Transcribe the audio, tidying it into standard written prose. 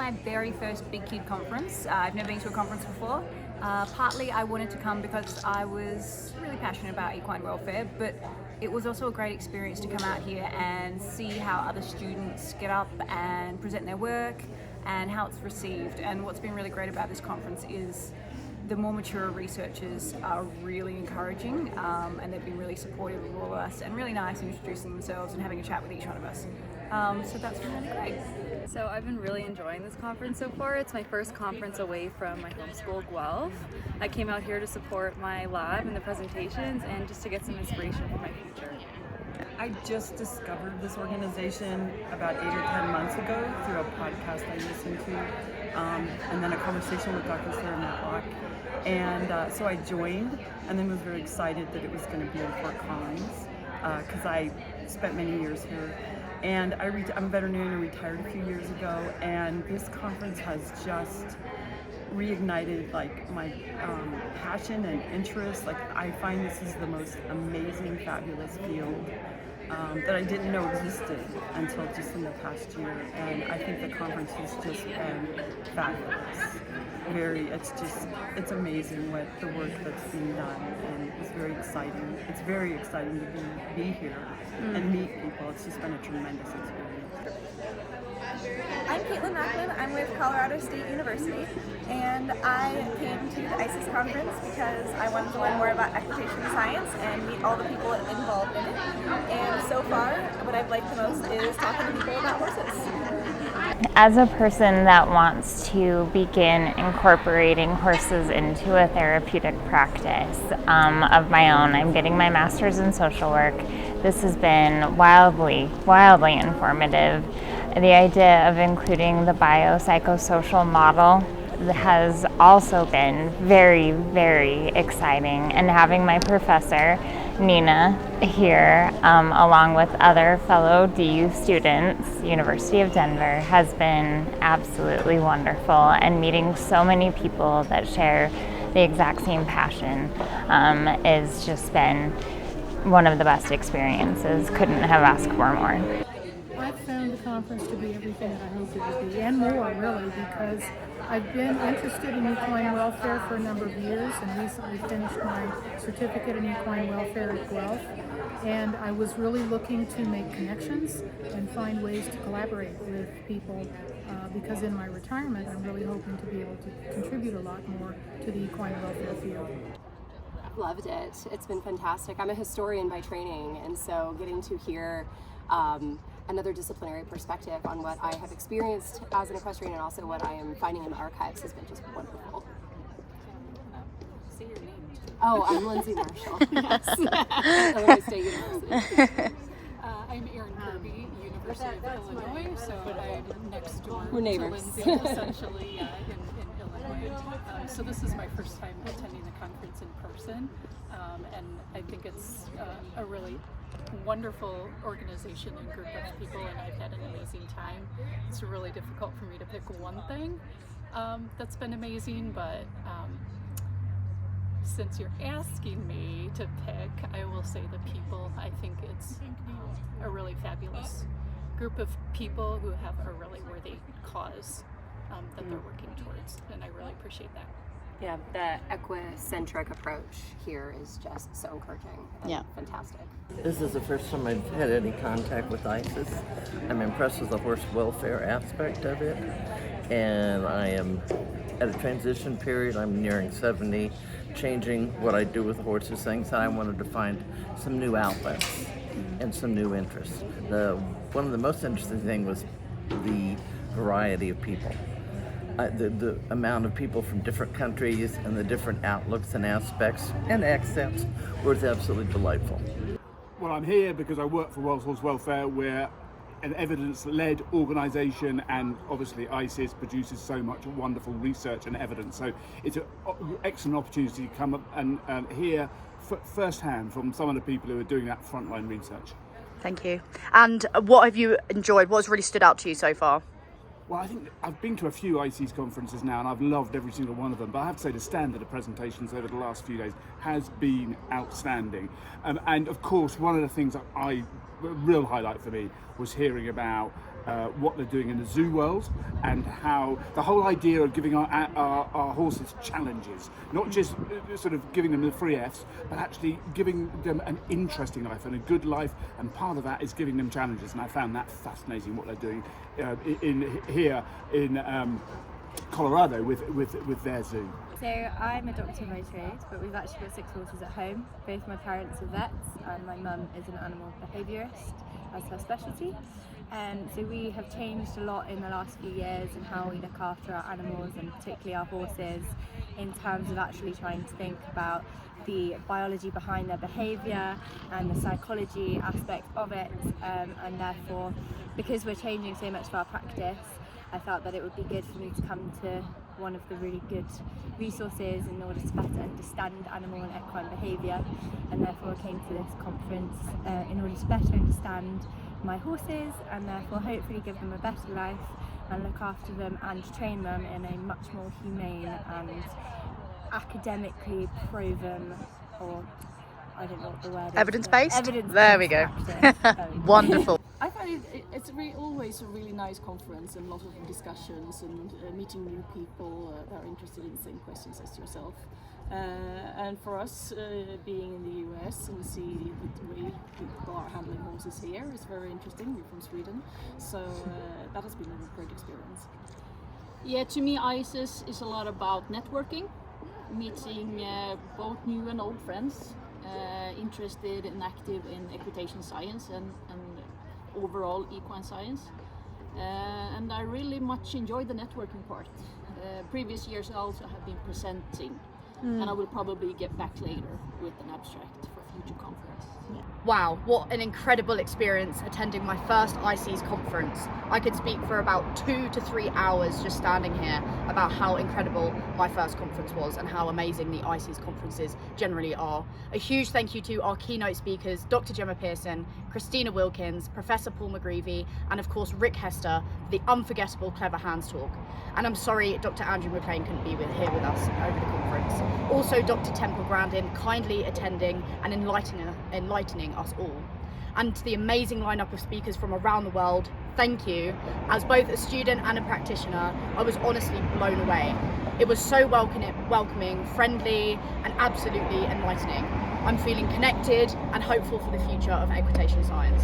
my very first Big Kid conference. I've never been to a conference before. Partly I wanted to come because I was really passionate about equine welfare, but it was also a great experience to come out here and see how other students get up and present their work and how it's received. And what's been really great about this conference is the more mature researchers are really encouraging, and they've been really supportive of all of us and really nice in introducing themselves and having a chat with each one of us. So that's been really great. So I've been really enjoying this conference so far. It's my first conference away from my home school, Guelph. I came out here to support my lab and the presentations and just to get some inspiration for my future. I just discovered this organization about 8 or 10 months ago through a podcast I listened to, and then a conversation with Dr. Sarah Matlock. And so I joined, and then was very excited that it was going to be in Fort Collins, because I spent many years here. And I'm a veterinarian and retired a few years ago, and this conference has just reignited like my passion and interest. Like, I find this is the most amazing, fabulous field that I didn't know existed until just in the past year. And I think the conference has just been fabulous. It's amazing what the work that's being done, and it's very exciting. It's very exciting to be here and meet people. It's just been a tremendous experience. I'm Caitlin Macklin. I'm with Colorado State University, and I came to the ISES Conference because I wanted to learn more about equitation science and meet all the people involved in it. And so far, what I've liked the most is talking to people about horses. As a person that wants to begin incorporating horses into a therapeutic practice of my own, I'm getting my master's in social work. This has been wildly informative. The idea of including the biopsychosocial model has also been very, very exciting, and having my professor Nina here along with other fellow DU students, University of Denver, has been absolutely wonderful, and meeting so many people that share the exact same passion has just been one of the best experiences. Couldn't have asked for more. I found the conference to be everything that I hoped it would be, and more really, because I've been interested in equine welfare for a number of years and recently finished my certificate in equine welfare at Guelph. And I was really looking to make connections and find ways to collaborate with people because in my retirement I'm really hoping to be able to contribute a lot more to the equine welfare field. Loved it. It's been fantastic. I'm a historian by training, and so getting to hear another disciplinary perspective on what I have experienced as an equestrian and also what I am finding in the archives has been just wonderful. Say your name. Oh, I'm Lindsay Marshall. Yes. Illinois State University. I'm Erin Kirby, University of Illinois, so I'm next door We're neighbors. to Lindsay, essentially in Illinois. So this is my first time attending the conference in person, and I think it's a really wonderful organization and group of people, and I've had an amazing time. It's really difficult for me to pick one thing that's been amazing, but since you're asking me to pick, I will say the people. I think it's a really fabulous group of people who have a really worthy cause that they're working towards, and I really appreciate that. Yeah, the equicentric approach here is just so encouraging and fantastic. This is the first time I've had any contact with ISES. I'm impressed with the horse welfare aspect of it, and I am at a transition period. I'm nearing 70, changing what I do with horses, things that I wanted to find some new outlets and some new interests. One of the most interesting things was the variety of people. The amount of people from different countries and the different outlooks and aspects and accents was absolutely delightful. Well, I'm here because I work for World Horse Welfare. We're an evidence-led organisation, and obviously ISES produces so much wonderful research and evidence. So it's an excellent opportunity to come up and hear firsthand from some of the people who are doing that frontline research. Thank you. And what have you enjoyed? What's really stood out to you so far? Well, I think I've been to a few ISES conferences now, and I've loved every single one of them. But I have to say the standard of presentations over the last few days has been outstanding. And of course, one of the things that a real highlight for me was hearing about what they're doing in the zoo world, and how the whole idea of giving our horses challenges, not just sort of giving them the free Fs, but actually giving them an interesting life and a good life, and part of that is giving them challenges, and I found that fascinating what they're doing here in Colorado with their zoo. So I'm a doctor by trade, but we've actually got 6 horses at home. Both my parents are vets and my mum is an animal behaviourist as her specialty. So we have changed a lot in the last few years in how we look after our animals, and particularly our horses, in terms of actually trying to think about the biology behind their behaviour and the psychology aspect of it, and therefore, because we're changing so much of our practice, I felt that it would be good for me to come to one of the really good resources in order to better understand animal and equine behaviour, and therefore I came to this conference in order to better understand my horses, and therefore hopefully give them a better life and look after them and train them in a much more humane and academically proven, or I don't know what the word is. Evidence-based? Evidence-based. There we go. Wonderful. I find it's always a really nice conference, and a lot of discussions and meeting new people that are interested in the same questions as yourself. And for us, being in the US and see the way people are handling horses here is very interesting. We're from Sweden, so that has been a great experience. Yeah, to me ISES is a lot about networking, meeting both new and old friends, interested and active in equitation science and overall equine science. And I really much enjoy the networking part. Previous years I also have been presenting, and I will probably get back later with an abstract for future conference. Wow, what an incredible experience attending my first ISES conference. I could speak for about 2 to 3 hours just standing here about how incredible my first conference was and how amazing the ISES conferences generally are. A huge thank you to our keynote speakers, Dr. Gemma Pearson, Christina Wilkins, Professor Paul McGreevy, and of course Rick Hester for the unforgettable Clever Hands talk. And I'm sorry Dr. Andrew McLean couldn't be here with us over the conference. Also Dr. Temple Grandin kindly attending and enlightening us all. And to the amazing lineup of speakers from around the world, thank you. As both a student and a practitioner, I was honestly blown away. It was so welcoming, friendly, and absolutely enlightening. I'm feeling connected and hopeful for the future of equitation science.